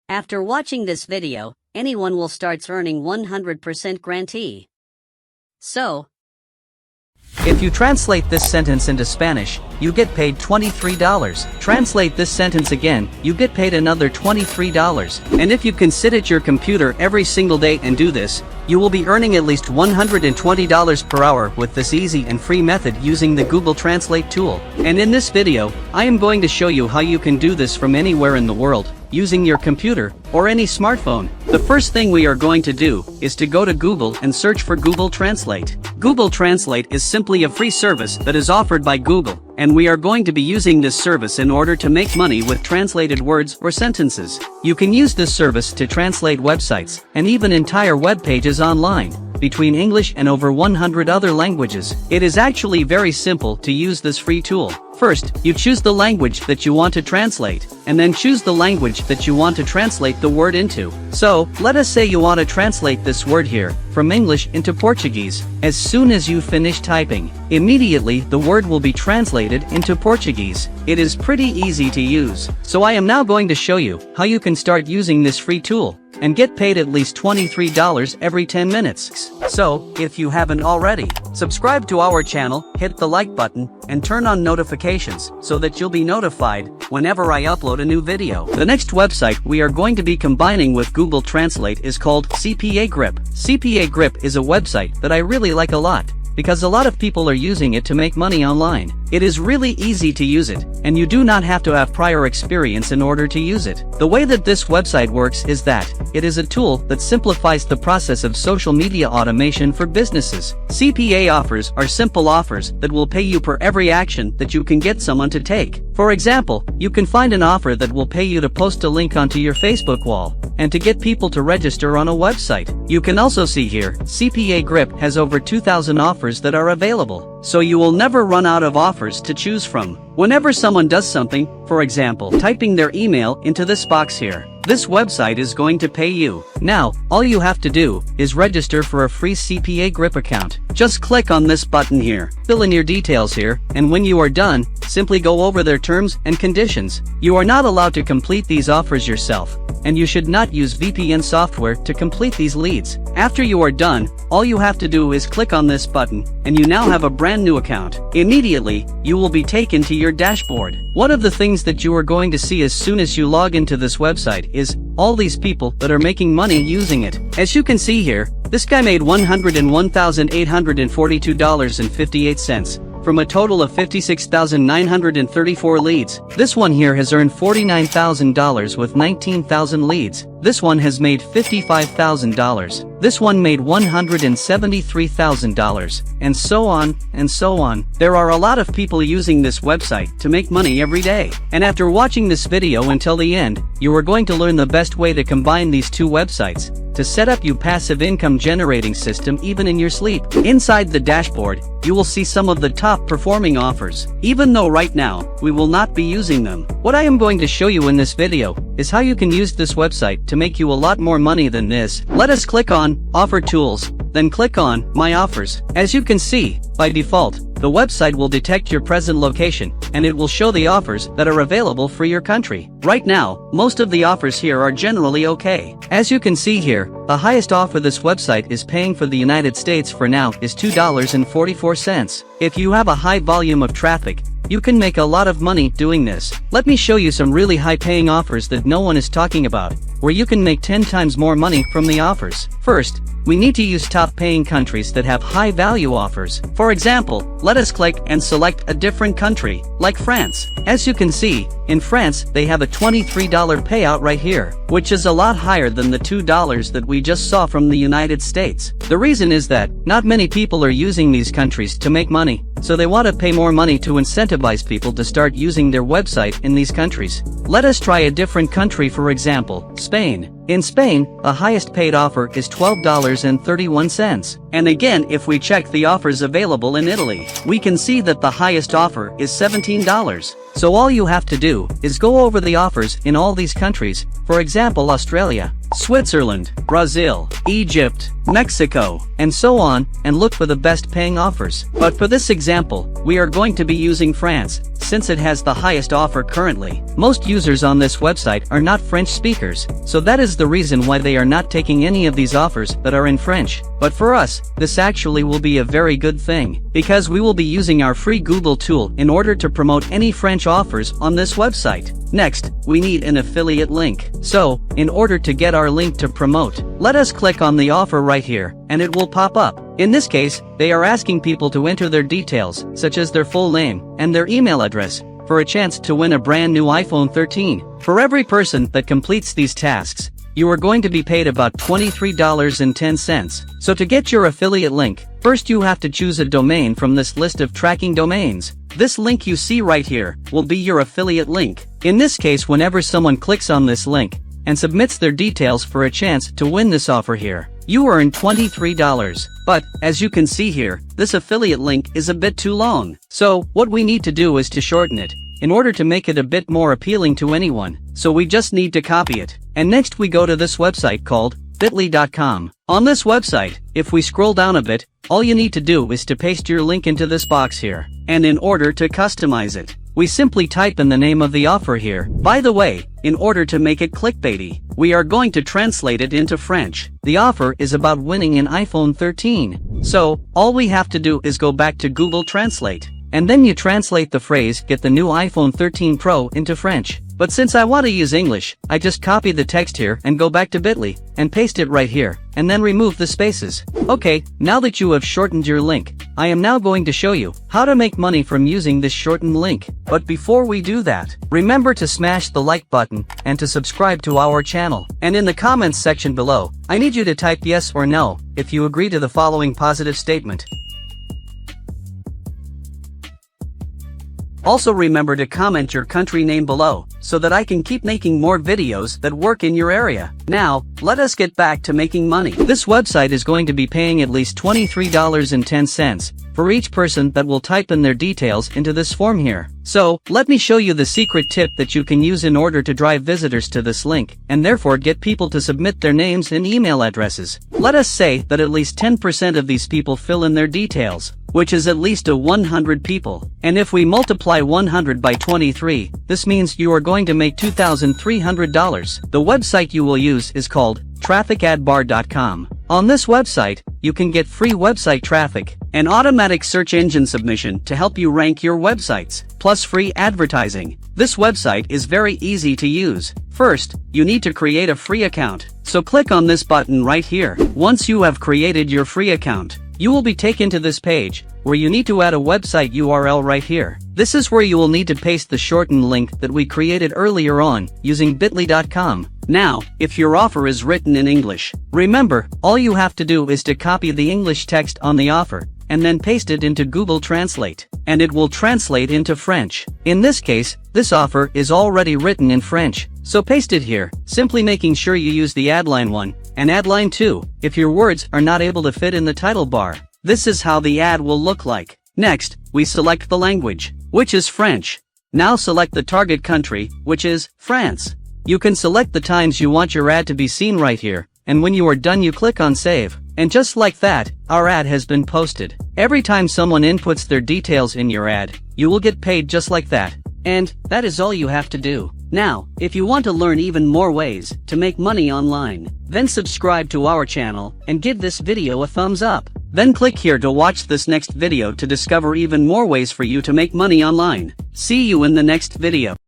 After watching this video, anyone will start earning 100% guarantee. So, if you translate this sentence into Spanish, you get paid $23. Translate this sentence again, you get paid another $23. And if you can sit at your computer every single day and do this, you will be earning at least $120 per hour with this easy and free method using the Google Translate tool. And in this video, I am going to show you how you can do this from anywhere in the world, using your computer or any smartphone. The first thing we are going to do is to go to Google and search for Google Translate. Google Translate is simply a free service that is offered by Google, and we are going to be using this service in order to make money with translated words or sentences. You can use this service to translate websites and even entire web pages online, between English and over 100 other languages. It is actually very simple to use this free tool. First, you choose the language that you want to translate, and then choose the language that you want to translate the word into. So, let us say you want to translate this word here, from English into Portuguese. As soon as you finish typing, immediately the word will be translated into Portuguese. It is pretty easy to use. So I am now going to show you how you can start using this free tool and get paid at least $23 every 10 minutes. So, if you haven't already, subscribe to our channel, hit the like button, and turn on notifications so that you'll be notified whenever I upload a new video. The next website we are going to be combining with Google Translate is called CPA Grip. CPA Grip is a website that I really like a lot, because a lot of people are using it to make money online. It is really easy to use it, and you do not have to have prior experience in order to use it. The way that this website works is that it is a tool that simplifies the process of social media automation for businesses. CPA offers are simple offers that will pay you per every action that you can get someone to take. For example, you can find an offer that will pay you to post a link onto your Facebook wall, and to get people to register on a website. You can also see here, CPA Grip has over 2,000 offers that are available, so you will never run out of offers to choose from. Whenever someone does something, for example, typing their email into this box here, this website is going to pay you. Now, all you have to do is register for a free CPA Grip account. Just click on this button here, fill in your details here, and when you are done, simply go over their terms and conditions. You are not allowed to complete these offers yourself, and you should not use VPN software to complete these leads. After you are done, all you have to do is click on this button, and you now have a brand new account. Immediately, you will be taken to your dashboard. One of the things that you are going to see as soon as you log into this website is all these people that are making money using it. As you can see here, this guy made $101,842.58 from a total of 56,934 leads. This one here has earned $49,000 with 19,000 leads. This one has made $55,000. This one made $173,000, and so on, and so on. There are a lot of people using this website to make money every day. And after watching this video until the end, you are going to learn the best way to combine these two websites to set up your passive income generating system even in your sleep. Inside the dashboard, you will see some of the top performing offers, even though right now, we will not be using them. What I am going to show you in this video is how you can use this website to make you a lot more money than this. Let us click on Offer Tools, then click on My Offers. As you can see, by default, the website will detect your present location, and it will show the offers that are available for your country. Right now, most of the offers here are generally okay. As you can see here, the highest offer this website is paying for the United States for now is $2.44. If you have a high volume of traffic, you can make a lot of money doing this. Let me show you some really high-paying offers that no one is talking about, where you can make 10 times more money from the offers. First, we need to use top-paying countries that have high-value offers. For example, let us click and select a different country, like France. As you can see, in France, they have a $23 payout right here, which is a lot higher than the $2 that we just saw from the United States. The reason is that not many people are using these countries to make money, so they want to pay more money to incentivize people to start using their website in these countries. Let us try a different country, for example, Spain. In Spain, the highest paid offer is $12.31. And again, if we check the offers available in Italy, we can see that the highest offer is $17. So all you have to do is go over the offers in all these countries, for example Australia, Switzerland, Brazil, Egypt, Mexico, and so on, and look for the best paying offers. But for this example, we are going to be using France, since it has the highest offer currently. Most users on this website are not French speakers, so that is the reason why they are not taking any of these offers that are in French. But for us, this actually will be a very good thing, because we will be using our free Google tool in order to promote any French offers on this website. Next, we need an affiliate link. So, in order to get our link to promote, let us click on the offer right here, and it will pop up. In this case, they are asking people to enter their details, such as their full name and their email address, for a chance to win a brand new iPhone 13. For every person that completes these tasks, you are going to be paid about $23.10. So to get your affiliate link, first you have to choose a domain from this list of tracking domains. This link you see right here will be your affiliate link. In this case, whenever someone clicks on this link and submits their details for a chance to win this offer here, you earn $23. But, as you can see here, this affiliate link is a bit too long. So, what we need to do is to shorten it, in order to make it a bit more appealing to anyone. So we just need to copy it. And next we go to this website called bit.ly.com. On this website, if we scroll down a bit, all you need to do is to paste your link into this box here. And in order to customize it, we simply type in the name of the offer here. By the way, in order to make it clickbaity, we are going to translate it into French. The offer is about winning an iPhone 13. So, all we have to do is go back to Google Translate. And then you translate the phrase, "Get the new iPhone 13 Pro" into French. But since I want to use English, I just copy the text here and go back to bit.ly, and paste it right here, and then remove the spaces. Okay, now that you have shortened your link, I am now going to show you how to make money from using this shortened link. But before we do that, remember to smash the like button, and to subscribe to our channel. And in the comments section below, I need you to type yes or no, if you agree to the following positive statement. Also remember to comment your country name below, so that I can keep making more videos that work in your area. Now, let us get back to making money. This website is going to be paying at least $23.10 for each person that will type in their details into this form here. So, let me show you the secret tip that you can use in order to drive visitors to this link, and therefore get people to submit their names and email addresses. Let us say that at least 10% of these people fill in their details, which is at least 100 people. And if we multiply 100 by 23, this means you are going to make $2,300. The website you will use is called trafficadbar.com. On this website, you can get free website traffic and automatic search engine submission to help you rank your websites, plus free advertising. This website is very easy to use. First, you need to create a free account. So click on this button right here. Once you have created your free account, you will be taken to this page, where you need to add a website URL right here. This is where you will need to paste the shortened link that we created earlier on, using bit.ly.com. Now, if your offer is written in English, remember, all you have to do is to copy the English text on the offer, and then paste it into Google Translate, and it will translate into French. In this case, this offer is already written in French, so paste it here, simply making sure you use the add line 1, and add line 2, if your words are not able to fit in the title bar. This is how the ad will look like. Next, we select the language, which is French. Now select the target country, which is France. You can select the times you want your ad to be seen right here, and when you are done you click on save. And just like that, our ad has been posted. Every time someone inputs their details in your ad, you will get paid just like that. And that is all you have to do. Now, if you want to learn even more ways to make money online, then subscribe to our channel and give this video a thumbs up. Then click here to watch this next video to discover even more ways for you to make money online. See you in the next video.